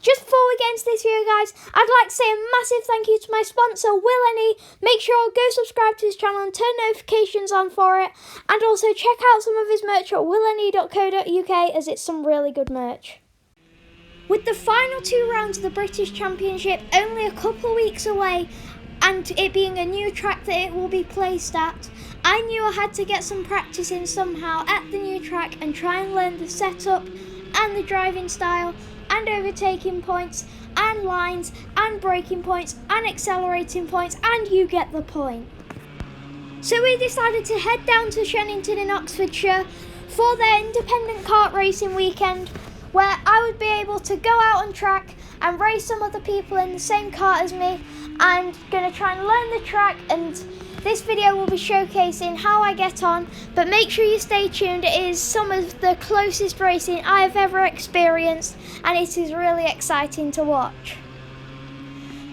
Just before we get into this video, guys, I'd like to say a massive thank you to my sponsor, Will. Make sure go subscribe to his channel and turn notifications on for it. And also check out some of his merch at willany.co.uk, as it's some really good merch. With the final 2 rounds of the British Championship only a couple of weeks away, and it being a new track that it will be placed at, I knew I had to get some practice in somehow at the new track and try and learn the setup and the driving style and overtaking points and lines and braking points and accelerating points, and you get the point. So we decided to head down to Shenington in Oxfordshire for their independent kart racing weekend, where I would be able to go out on track and race some other people in the same kart as me, and going to try and learn the track, and this video will be showcasing how I get on, but make sure you stay tuned. It is some of the closest racing I have ever experienced, and it is really exciting to watch.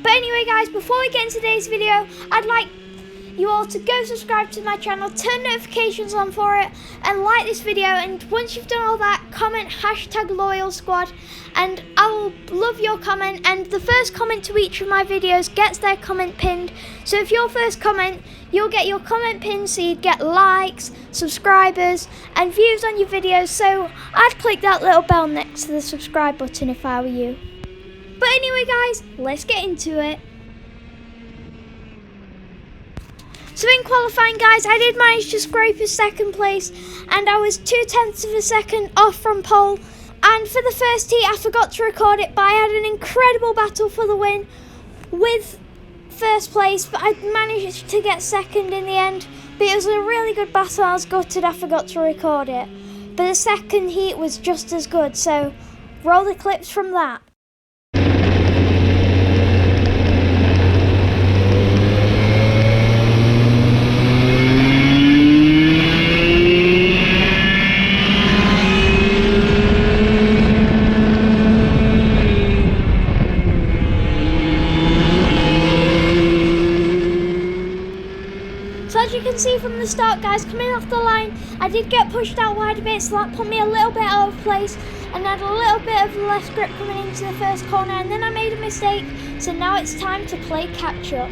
But anyway, guys, before we get into today's video, I'd like you all to go subscribe to my channel, turn notifications on for it, and like this video. And once you've done all that, comment #LoyalSquad, and I will love your comment. And the first comment to each of my videos gets their comment pinned. So if your first comment, you'll get your comment pinned, so you get likes, subscribers, and views on your videos. So I'd click that little bell next to the subscribe button if I were you. But anyway, guys, let's get into it. So in qualifying, guys, I did manage to scrape a second place, and I was 0.2 of a second off from pole. And for the first heat, I forgot to record it, but I had an incredible battle for the win with first place, but I managed to get second in the end. But it was a really good battle. I was gutted I forgot to record it. But the second heat was just as good, so roll the clips from that. As you can see from the start, guys, coming off the line, I did get pushed out wide a bit, so that put me a little bit out of place, and I had a little bit of left grip coming into the first corner, and then I made a mistake, so now it's time to play catch up.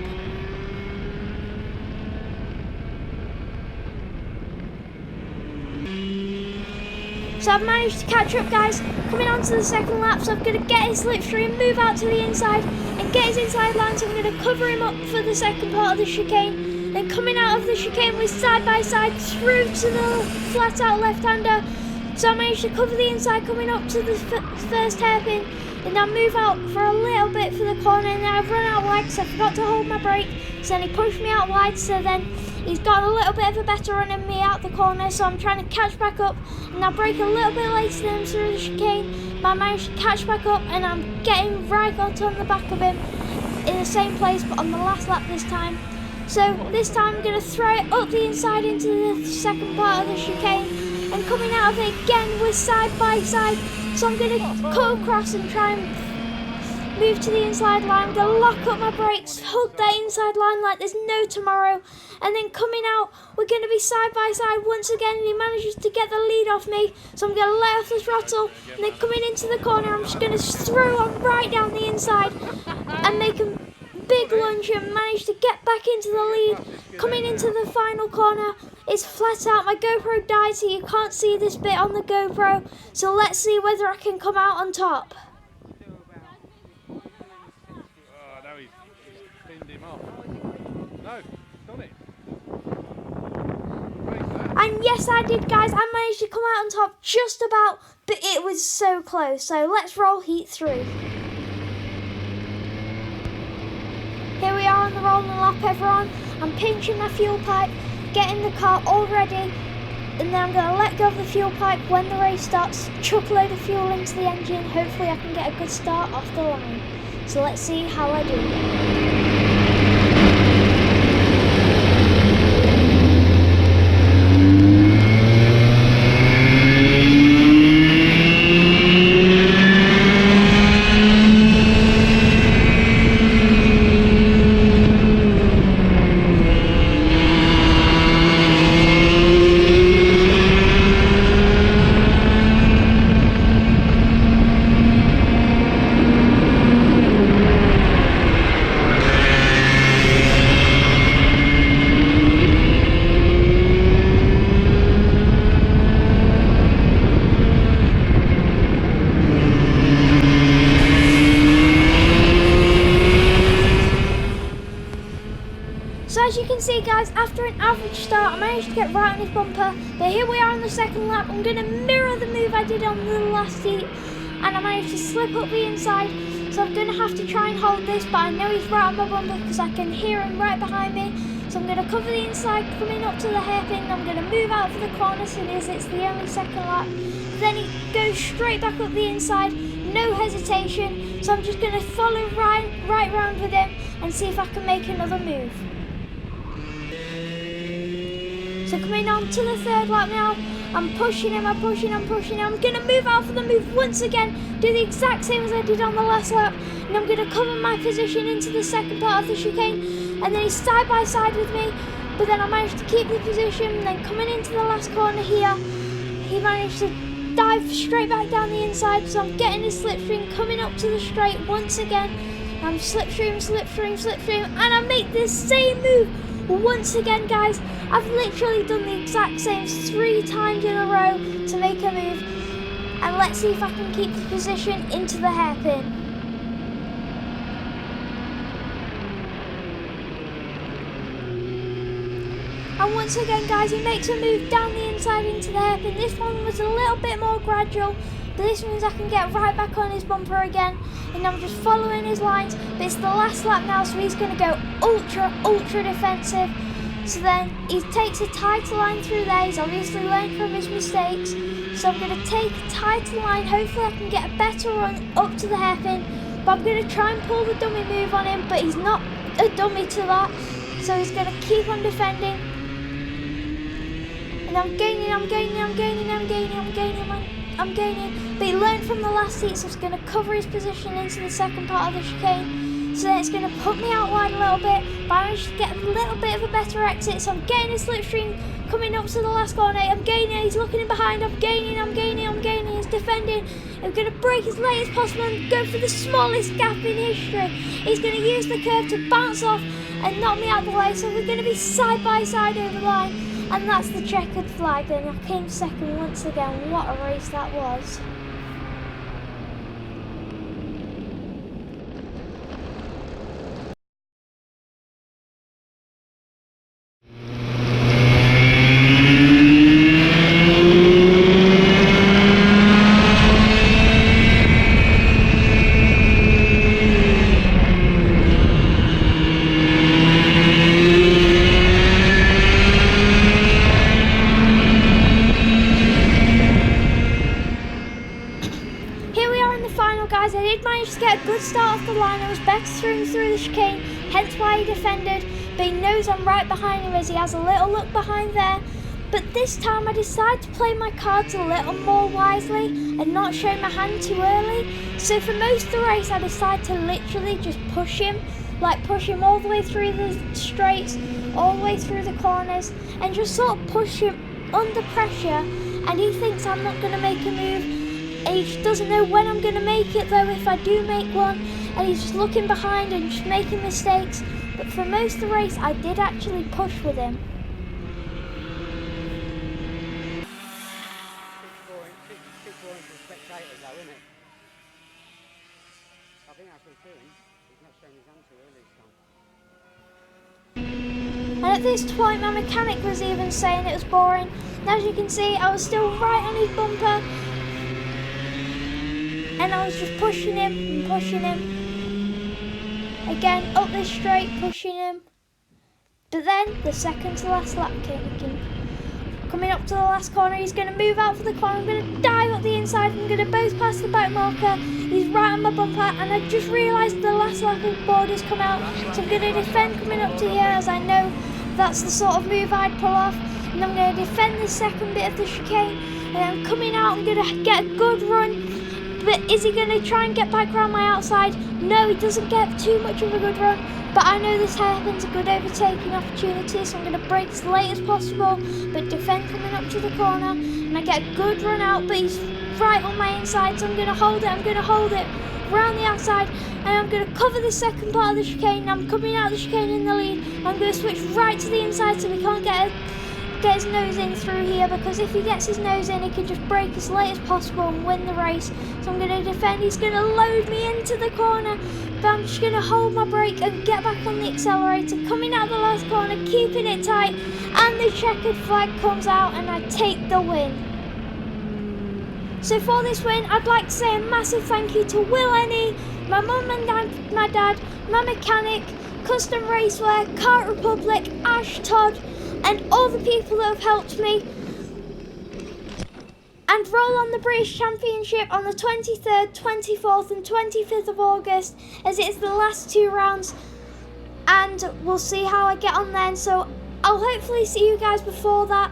So I've managed to catch up, guys, coming on to the second lap, so I'm going to get his slipstream, move out to the inside, and get his inside line, so I'm going to cover him up for the second part of the chicane. Then coming out of the chicane with side by side through to the flat out left-hander. So I managed to cover the inside coming up to the first hairpin, and then move out for a little bit for the corner, and then I've run out wide because I forgot to hold my brake. So then he pushed me out wide, so then he's got a little bit of a better run than me out the corner, so I'm trying to catch back up, and I brake a little bit later than him through the chicane, but I managed to catch back up, and I'm getting right onto the back of him in the same place, but on the last lap this time. So this time I'm going to throw it up the inside into the second part of the chicane, and coming out of it again with side by side. So I'm going to cut across and try and move to the inside line. I'm going to lock up my brakes, hug that inside line like there's no tomorrow. And then coming out, we're going to be side by side once again, and he manages to get the lead off me. So I'm going to let off the throttle, and then coming into the corner, I'm just going to throw him right down the inside and make him big lunge and managed to get back into the lead. Coming into the final corner, it's flat out. My GoPro died, so you can't see this bit on the GoPro. So let's see whether I can come out on top. Oh, no, he's pinned him off. No, done it. And yes, I did, guys. I managed to come out on top just about, but it was so close. So let's roll heat 3. Here we are on the rolling lap, everyone. I'm pinching my fuel pipe, getting the car all ready, and then I'm going to let go of the fuel pipe when the race starts, chuck a load of fuel into the engine. Hopefully I can get a good start off the line. So let's see how I do. can see, guys, after an average start, I managed to get right on his bumper. But here we are on the second lap. I'm going to mirror the move I did on the last heat, and I managed to slip up the inside. So I'm going to have to try and hold this, but I know he's right on my bumper because I can hear him right behind me. So I'm going to cover the inside, coming up to the hairpin. I'm going to move out for the corner as it's the only second lap. Then he goes straight back up the inside, no hesitation. So I'm just going to follow right round with him and see if I can make another move. So coming on to the third lap now, I'm pushing him. I'm going to move out for the move once again, do the exact same as I did on the last lap. And I'm going to cover my position into the second part of the chicane. And then he's side by side with me, but then I managed to keep the position. And then coming into the last corner here, he managed to dive straight back down the inside. So I'm getting his slipstream, coming up to the straight once again. I'm slipstream, and I make the same move once again, guys. I've literally done the exact same 3 times in a row to make a move. And let's see if I can keep the position into the hairpin. And once again, guys, he makes a move down the inside into the hairpin. This one was a little bit more gradual, but this means I can get right back on his bumper again. And I'm just following his lines, but it's the last lap now, so he's going to go ultra defensive. So then he takes a tighter line through there. He's obviously learned from his mistakes. So I'm going to take a tighter line. Hopefully I can get a better run up to the hairpin. But I'm going to try and pull the dummy move on him, but he's not a dummy to that. So he's going to keep on defending. And I'm gaining. But he learned from the last heat, so he's going to cover his position into the second part of the chicane. So then it's going to put me out wide a little bit, but I managed to get a little bit of a better exit. So I'm getting a slipstream coming up to the last corner. I'm gaining, he's looking in behind. I'm gaining. He's defending. I'm going to brake as late as possible and go for the smallest gap in history. He's going to use the curve to bounce off and knock me out of the way. So we're going to be side by side over the line. And that's the checkered flag, and I came second once again. What a race that was. Guys, I did manage to get a good start off the line. I was better through the chicane, hence why he defended, but he knows I'm right behind him as he has a little look behind there. But this time I decided to play my cards a little more wisely and not show my hand too early. So for most of the race I decided to literally just push him all the way through the straights, all the way through the corners, and just sort of push him under pressure. And he thinks I'm not going to make a move. And he just doesn't know when I'm going to make it though, if I do make one. And he's just looking behind and just making mistakes. But for most of the race, I did actually push with him. It's boring for the spectators though, isn't it? I think that's what he's doing. He's not showing his hand too early this time. And at this point, my mechanic was even saying it was boring. And as you can see, I was still right on his bumper. And I was just pushing him. Again, up this straight, pushing him. But then, the second to last lap came again. Coming up to the last corner, he's going to move out for the corner. I'm going to dive up the inside. I'm going to both pass the back marker. He's right on my bumper. And I just realised the last lap of board has come out. So I'm going to defend coming up to here, as I know that's the sort of move I'd pull off. And I'm going to defend the second bit of the chicane. And I'm coming out. I'm going to get a good run. But is he going to try and get back around my outside? No, he doesn't get too much of a good run. But I know this hairpin's a good overtaking opportunity, so I'm going to brake as late as possible, but defend coming up to the corner. And I get a good run out, but he's right on my inside, so I'm going to hold it. Around the outside, and I'm going to cover the second part of the chicane. I'm coming out of the chicane in the lead. I'm going to switch right to the inside so we can't get get his nose in through here, because if he gets his nose in, he can just brake as late as possible and win the race. So I'm going to defend. He's going to load me into the corner, but I'm just going to hold my brake and get back on the accelerator, coming out the last corner, keeping it tight, and the checkered flag comes out and I take the win. So for this win, I'd like to say a massive thank you to Will Ennie, my mum and my dad, my mechanic, Custom Racewear, KART Republic, Ash Todd, and all the people that have helped me. And roll on the British Championship on the 23rd, 24th and 25th of August, as it is the last 2 rounds, and we'll see how I get on then. So I'll hopefully see you guys before that.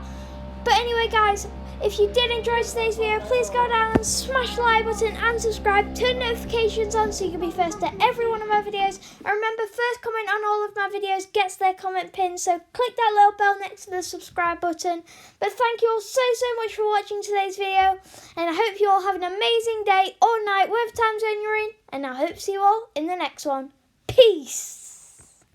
But anyway guys, if you did enjoy today's video, please go down and smash the like button and subscribe, turn notifications on so you can be first to every one of my videos. And remember, first comment on all of my videos gets their comment pinned, so click that little bell next to the subscribe button. But thank you all so much for watching today's video, and I hope you all have an amazing day or night, whatever time zone you're in, and I hope to see you all in the next one. Peace!